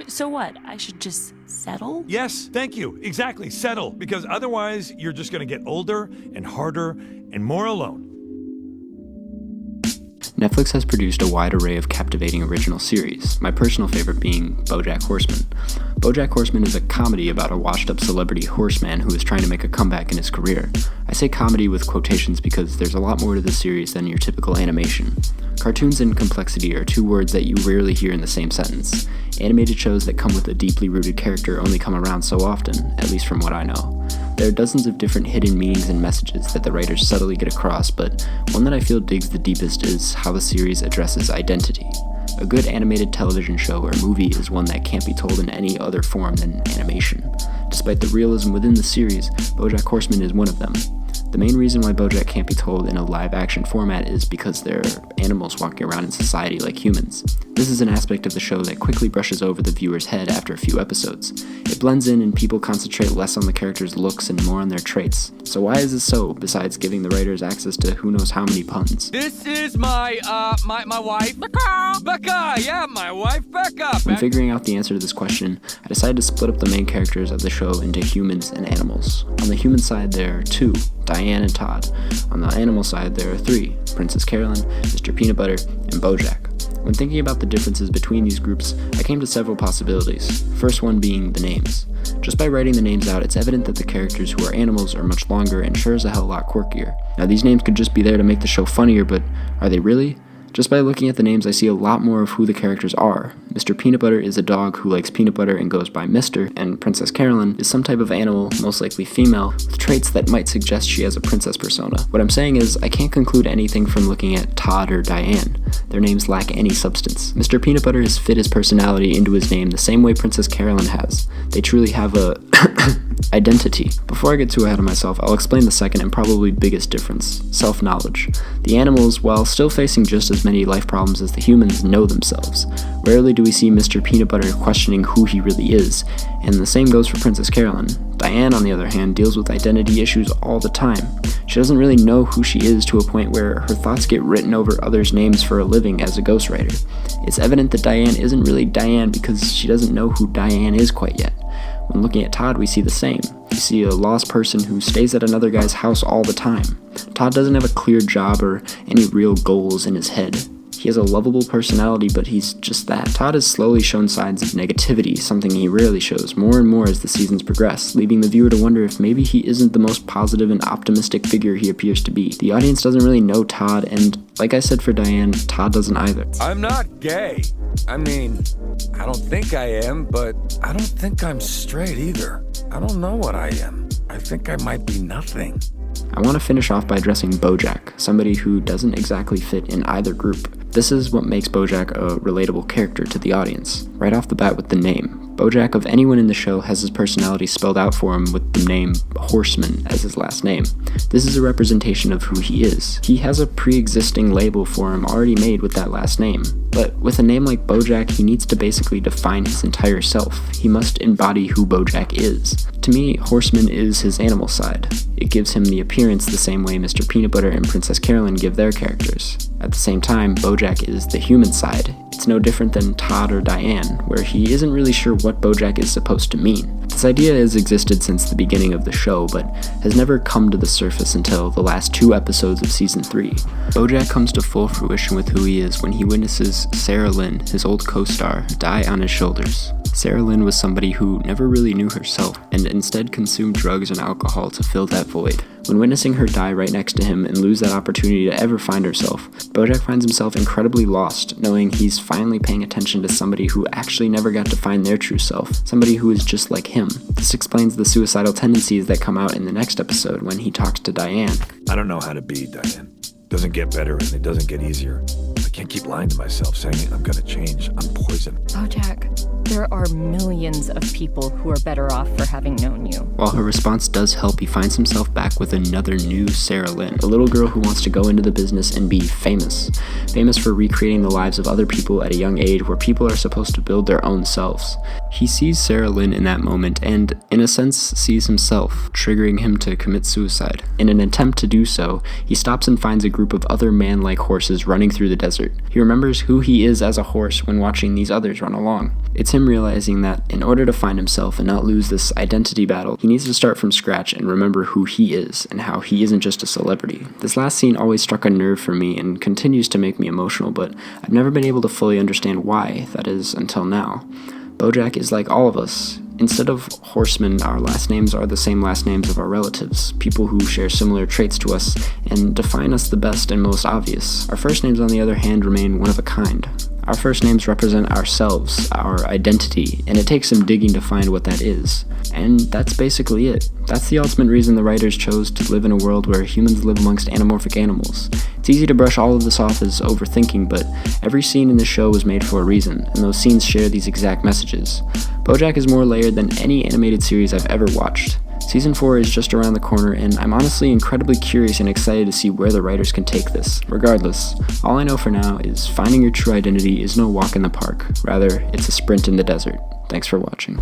So what? I should just settle? Yes, thank you. Exactly, settle. Because otherwise, you're just gonna get older and harder and more alone. Netflix has produced a wide array of captivating original series, my personal favorite being Bojack Horseman. Bojack Horseman is a comedy about a washed-up celebrity horseman who is trying to make a comeback in his career. I say comedy with quotations because there's a lot more to the series than your typical animation. Cartoons and complexity are two words that you rarely hear in the same sentence. Animated shows that come with a deeply rooted character only come around so often, at least from what I know. There are dozens of different hidden meanings and messages that the writers subtly get across, but one that I feel digs the deepest is how the series addresses identity. A good animated television show or movie is one that can't be told in any other form than animation. Despite the realism within the series, Bojack Horseman is one of them. The main reason why Bojack can't be told in a live-action format is because there are animals walking around in society like humans. This is an aspect of the show that quickly brushes over the viewer's head after a few episodes. It blends in and people concentrate less on the characters' looks and more on their traits. So why is this so, besides giving the writers access to who knows how many puns? This is my wife, Becca! Becca! Yeah, my wife, Becca! When figuring out the answer to this question, I decided to split up the main characters of the show into humans and animals. On the human side, there are two, Diane and Todd. On the animal side, there are three, Princess Carolyn, Mr. Peanut Butter, and Bojack. When thinking about the differences between these groups, I came to several possibilities, first one being the names. Just by writing the names out, it's evident that the characters who are animals are much longer and sure as a hell a lot quirkier. Now these names could just be there to make the show funnier, but are they really? Just by looking at the names, I see a lot more of who the characters are. Mr. Peanut Butter is a dog who likes peanut butter and goes by Mr., and Princess Carolyn is some type of animal, most likely female, with traits that might suggest she has a princess persona. What I'm saying is, I can't conclude anything from looking at Todd or Diane. Their names lack any substance. Mr. Peanut Butter has fit his personality into his name the same way Princess Carolyn has. They truly have a identity. Before I get too ahead of myself, I'll explain the second and probably biggest difference, self-knowledge. The animals, while still facing just as many life problems as the humans, know themselves. Rarely do we see Mr. Peanut Butter questioning who he really is, and the same goes for Princess Carolyn. Diane, on the other hand, deals with identity issues all the time. She doesn't really know who she is to a point where her thoughts get written over others' names for a living as a ghostwriter. It's evident that Diane isn't really Diane because she doesn't know who Diane is quite yet. When looking at Todd, we see the same. We see a lost person who stays at another guy's house all the time. Todd doesn't have a clear job or any real goals in his head. He has a lovable personality, but he's just that. Todd has slowly shown signs of negativity, something he rarely shows, more and more as the seasons progress, leaving the viewer to wonder if maybe he isn't the most positive and optimistic figure he appears to be. The audience doesn't really know Todd, and like I said for Diane, Todd doesn't either. I'm not gay. I mean, I don't think I am, but I don't think I'm straight either. I don't know what I am. I think I might be nothing. I want to finish off by addressing Bojack, somebody who doesn't exactly fit in either group. This is what makes Bojack a relatable character to the audience, right off the bat with the name. Bojack, of anyone in the show, has his personality spelled out for him with the name Horseman as his last name. This is a representation of who he is. He has a pre-existing label for him already made with that last name. But with a name like Bojack, he needs to basically define his entire self. He must embody who Bojack is. To me, Horseman is his animal side. It gives him the appearance the same way Mr. Peanut Butter and Princess Carolyn give their characters. At the same time, Bojack is the human side. It's no different than Todd or Diane, where he isn't really sure what Bojack is supposed to mean. This idea has existed since the beginning of the show, but has never come to the surface until the last 2 episodes of Season 3. Bojack comes to full fruition with who he is when he witnesses Sarah Lynn, his old co-star, die on his shoulders. Sarah Lynn was somebody who never really knew herself, and instead consumed drugs and alcohol to fill that void. When witnessing her die right next to him and lose that opportunity to ever find herself, Bojack finds himself incredibly lost, knowing he's finally paying attention to somebody who actually never got to find their true self, somebody who is just like him. This explains the suicidal tendencies that come out in the next episode when he talks to Diane. I don't know how to be, Diane. It doesn't get better and it doesn't get easier. I can't keep lying to myself, saying I'm gonna change. I'm poison. Bojack, there are millions of people who are better off for having known you. While her response does help, he finds himself back with another new Sarah Lynn, a little girl who wants to go into the business and be famous. Famous for recreating the lives of other people at a young age where people are supposed to build their own selves. He sees Sarah Lynn in that moment and, in a sense, sees himself, triggering him to commit suicide. In an attempt to do so, he stops and finds a group of other man-like horses running through the desert. He remembers who he is as a horse when watching these others run along. It's him realizing that in order to find himself and not lose this identity battle, he needs to start from scratch and remember who he is and how he isn't just a celebrity. This last scene always struck a nerve for me and continues to make me emotional, but I've never been able to fully understand why, that is, until now. Bojack is like all of us. Instead of Horseman, our last names are the same last names of our relatives, people who share similar traits to us and define us the best and most obvious. Our first names, on the other hand, remain one of a kind. Our first names represent ourselves, our identity, and it takes some digging to find what that is. And that's basically it. That's the ultimate reason the writers chose to live in a world where humans live amongst anamorphic animals. It's easy to brush all of this off as overthinking, but every scene in the show was made for a reason, and those scenes share these exact messages. Bojack is more layered than any animated series I've ever watched. Season 4 is just around the corner, and I'm honestly incredibly curious and excited to see where the writers can take this. Regardless, all I know for now is finding your true identity is no walk in the park. Rather, it's a sprint in the desert. Thanks for watching.